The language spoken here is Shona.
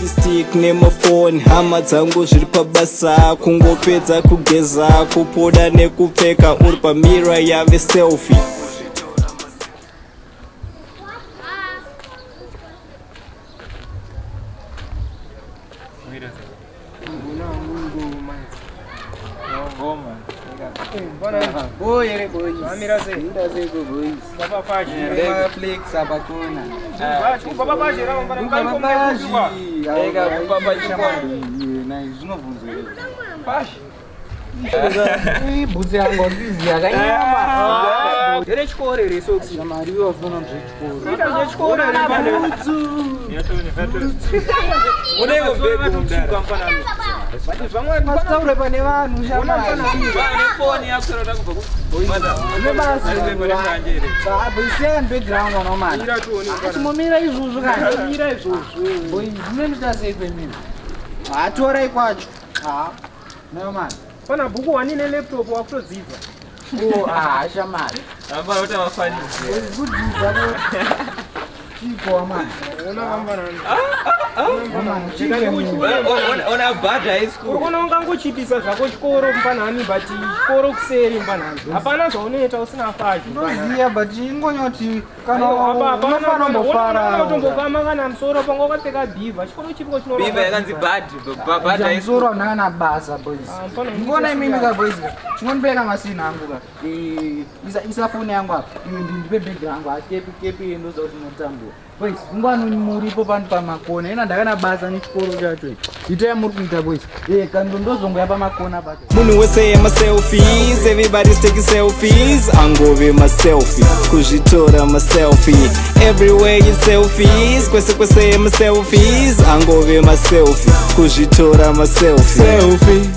stick nemafoni, hama dzangu zviri pabasa, kungopedza kugeza, kupoda nekupfeka, uri pamira yave selfie. Budzi yangu ndizi yakanyama. Ere chikoro ere soksi. Shamari wafuna mzvechikoro. Ita chikoro ere pande. Unenge bebe mchika mfanano. Bati vamwe Masitaure pane vanhu shamari. Vane phone yakusara takubva ku. Nebasa njere. Sabusia background anomana. Mira tuone. Achimomira izvozvo kana. Mira izvozvo. Boy, zvinoita sei kwemini? Atorai kwacho. Nayo mani. Pana bhuku wani nelaptop wakutodzidza. Shamari. Amba uta mafanisi. Kudzidza lo. Chiko mani. Ona kambanani. Ona bhadha high school. Ukona ungangochipisa zvako chikoro mpanani but chikoro kuseri mpanani. Hapana zvaunoita usina faji. Ndoziya but ingonyoti kana unofana mbofara. Unotombokama kana musoro pangu wakapfeka bhivha. Chikoro chipiko chinoro. Bhivha yakanzi bhadha high school. Musoro nana basa boys. Ngona imimi ka boys. Chinondibeka masina angu ka. Isa phone yangu apa. Ndipe bag yangu kepi ndoza kuti notambura. Boys, ngwani muripo pantu pamakona. Ina ndakana basa nechikoro chacho. Itai muri kuita boys. Kando ndozongo yapa makona pacho. Munhu wese ma selfies, everybody's taking selfies. Angove ma selfie, kuzvitora ma selfie. Everywhere is selfies, kwese ma selfies. Angove ma selfie, kuzvitora ma selfie.